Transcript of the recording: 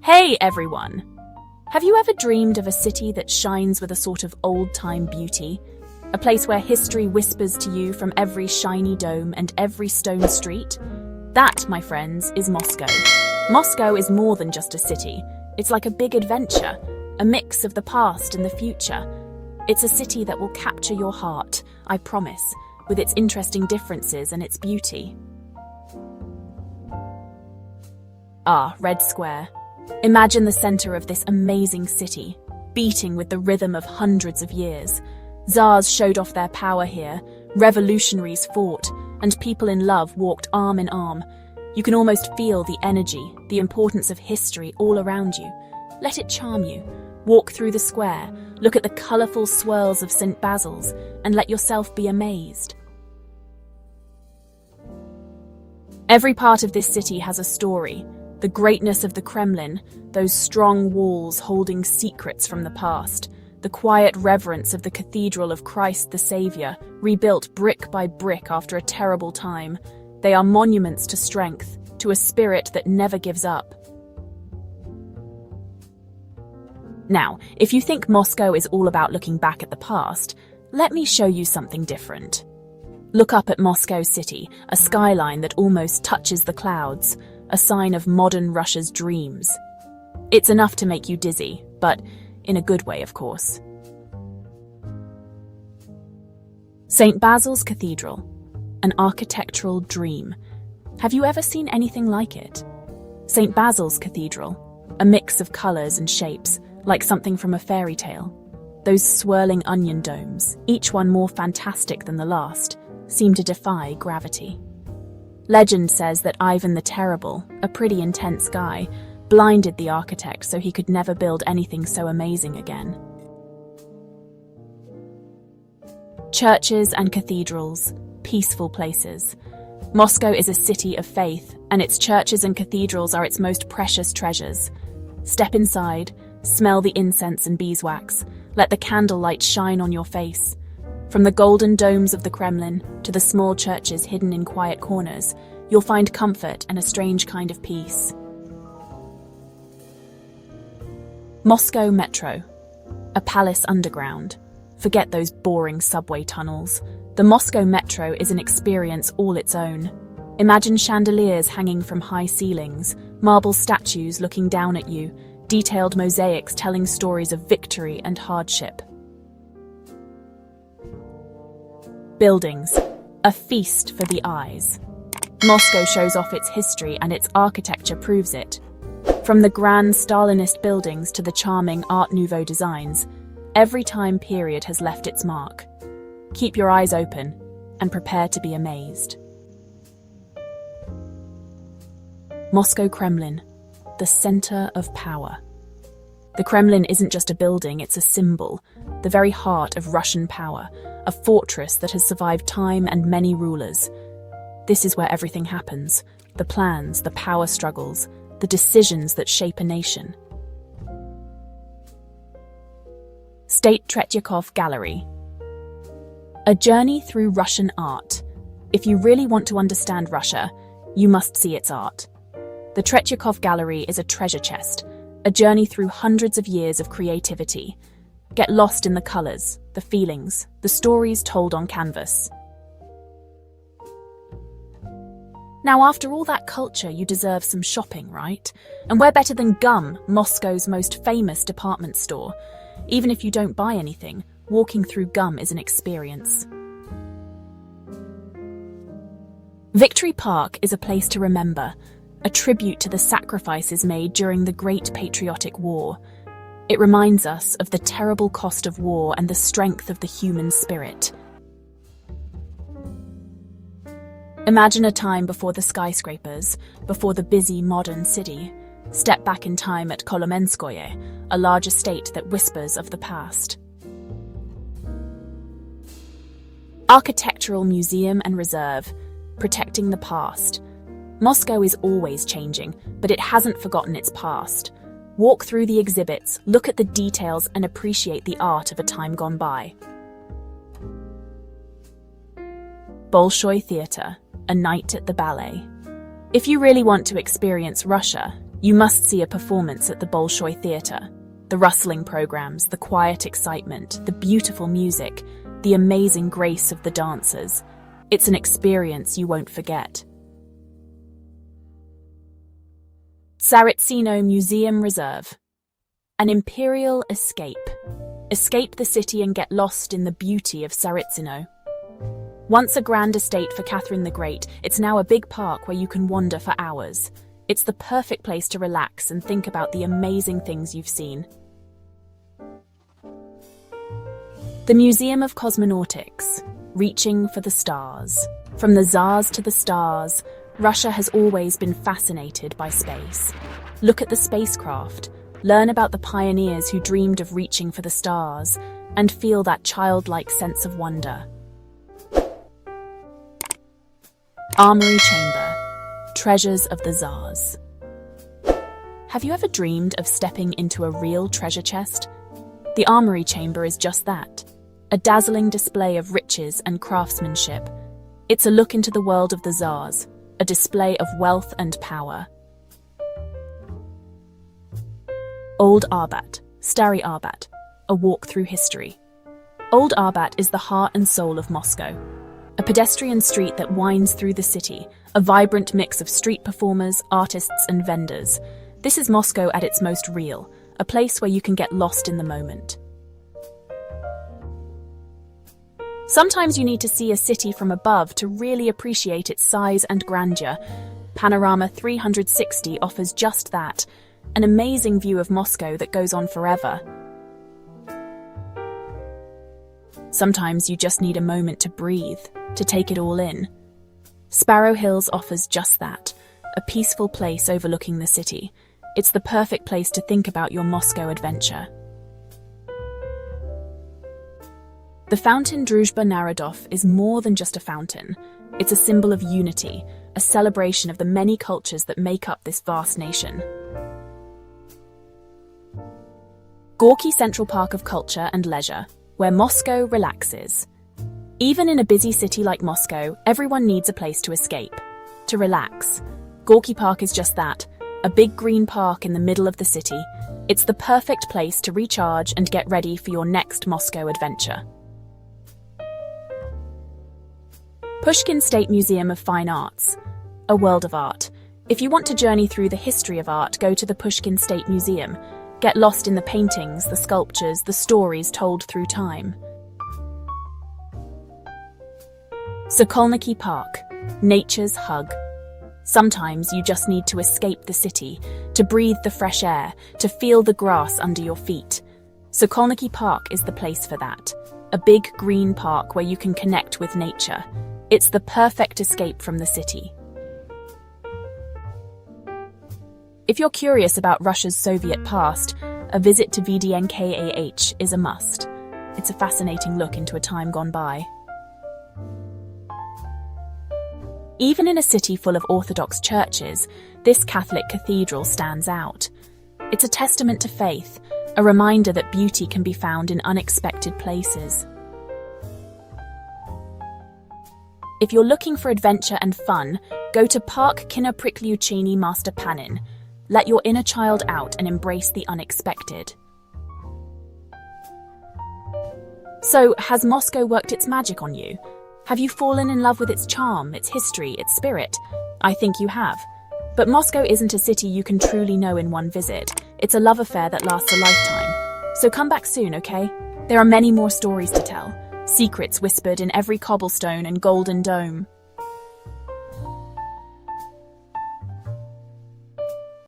Hey everyone! Have you ever dreamed of a city that shines with a sort of old-time beauty? A place where history whispers to you from every shiny dome and every stone street? That, my friends, is Moscow. Moscow is more than just a city. It's like a big adventure, a mix of the past and the future. It's a city that will capture your heart, I promise, with its interesting differences and its beauty. Red Square. Imagine the center of this amazing city, beating with the rhythm of hundreds of years. Tsars showed off their power here, revolutionaries fought, and people in love walked arm in arm. You can almost feel the energy, the importance of history all around you. Let it charm you. Walk through the square, look at the colorful swirls of St. Basil's, and let yourself be amazed. Every part of this city has a story. The greatness of the Kremlin, those strong walls holding secrets from the past, the quiet reverence of the Cathedral of Christ the Saviour, rebuilt brick by brick after a terrible time. They are monuments to strength, to a spirit that never gives up. Now, if you think Moscow is all about looking back at the past, let me show you something different. Look up at Moscow City, a skyline that almost touches the clouds, a sign of modern Russia's dreams. It's enough to make you dizzy, but in a good way, of course. St. Basil's Cathedral, an architectural dream. Have you ever seen anything like it? St. Basil's Cathedral, a mix of colors and shapes, like something from a fairy tale. Those swirling onion domes, each one more fantastic than the last, seem to defy gravity. Legend says that Ivan the Terrible, a pretty intense guy, blinded the architect so he could never build anything so amazing again. Churches and cathedrals, peaceful places. Moscow is a city of faith, and its churches and cathedrals are its most precious treasures. Step inside, smell the incense and beeswax, let the candlelight shine on your face. From the golden domes of the Kremlin to the small churches hidden in quiet corners, you'll find comfort and a strange kind of peace. Moscow Metro, a palace underground. Forget those boring subway tunnels. The Moscow Metro is an experience all its own. Imagine chandeliers hanging from high ceilings, marble statues looking down at you, detailed mosaics telling stories of victory and hardship. Buildings, a feast for the eyes. Moscow shows off its history and its architecture proves it. From the grand Stalinist buildings to the charming Art Nouveau designs, every time period has left its mark. Keep your eyes open and prepare to be amazed. Moscow Kremlin, the center of power. The Kremlin isn't just a building, it's a symbol, the very heart of Russian power, a fortress that has survived time and many rulers. This is where everything happens, the plans, the power struggles, the decisions that shape a nation. State Tretyakov Gallery. A journey through Russian art. If you really want to understand Russia, you must see its art. The Tretyakov Gallery is a treasure chest, a journey through hundreds of years of creativity. Get lost in the colors, the feelings, the stories told on canvas. Now, after all that culture, you deserve some shopping, right? And where better than Gum, Moscow's most famous department store? Even if you don't buy anything, walking through Gum is an experience. Victory Park is a place to remember, a tribute to the sacrifices made during the Great Patriotic War. It reminds us of the terrible cost of war and the strength of the human spirit. Imagine a time before the skyscrapers, before the busy modern city. Step back in time at Kolomenskoye, a large estate that whispers of the past. Architectural museum and reserve, protecting the past. Moscow is always changing, but it hasn't forgotten its past. Walk through the exhibits, look at the details, and appreciate the art of a time gone by. Bolshoi Theatre, a night at the Ballet. If you really want to experience Russia, You must see a performance at the Bolshoi Theatre. The rustling programs, the quiet excitement, the beautiful music, the amazing grace of the dancers. It's an experience you won't forget. Tsaritsino Museum Reserve. An Imperial Escape. Escape the city and get lost in the beauty of Tsaritsino. Once a grand estate for Catherine the Great, it's now a big park where you can wander for hours. It's the perfect place to relax and think about the amazing things you've seen. The Museum of Cosmonautics. Reaching for the stars. From the Tsars to the stars, Russia has always been fascinated by space. Look at the spacecraft, learn about the pioneers who dreamed of reaching for the stars, and feel that childlike sense of wonder. Armory Chamber. Treasures of the Tsars. Have you ever dreamed of stepping into a real treasure chest? The Armory Chamber is just that. A dazzling display of riches and craftsmanship. It's a look into the world of the Tsars, a display of wealth and power. Old Arbat, Stary Arbat, a walk through history. Old Arbat is the heart and soul of Moscow. A pedestrian street that winds through the city, a vibrant mix of street performers, artists and vendors. This is Moscow at its most real, a place where you can get lost in the moment. Sometimes you need to see a city from above to really appreciate its size and grandeur. Panorama 360 offers just that, an amazing view of Moscow that goes on forever. Sometimes you just need a moment to breathe, to take it all in. Sparrow Hills offers just that, a peaceful place overlooking the city. It's the perfect place to think about your Moscow adventure. The fountain Druzhba Narodov is more than just a fountain. It's a symbol of unity, a celebration of the many cultures that make up this vast nation. Gorky Central Park of Culture and Leisure, where Moscow relaxes. Even in a busy city like Moscow, everyone needs a place to escape, to relax. Gorky Park is just that, a big green park in the middle of the city. It's the perfect place to recharge and get ready for your next Moscow adventure. Pushkin State Museum of Fine Arts. A world of art. If you want to journey through the history of art, go to the Pushkin State Museum. Get lost in the paintings, the sculptures, the stories told through time. Sokolniki Park. Nature's hug. Sometimes you just need to escape the city, to breathe the fresh air, to feel the grass under your feet. Sokolniki Park is the place for that. A big green park where you can connect with nature. It's the perfect escape from the city. If you're curious about Russia's Soviet past, a visit to VDNKAH is a must. It's a fascinating look into a time gone by. Even in a city full of Orthodox churches, this Catholic cathedral stands out. It's a testament to faith, a reminder that beauty can be found in unexpected places. If you're looking for adventure and fun, go to Park Kina Prikljucheny Master Panin. Let your inner child out and embrace the unexpected. So, has Moscow worked its magic on you? Have you fallen in love with its charm, its history, its spirit? I think you have. But Moscow isn't a city you can truly know in one visit. It's a love affair that lasts a lifetime. So come back soon, okay? There are many more stories to tell. Secrets whispered in every cobblestone and golden dome.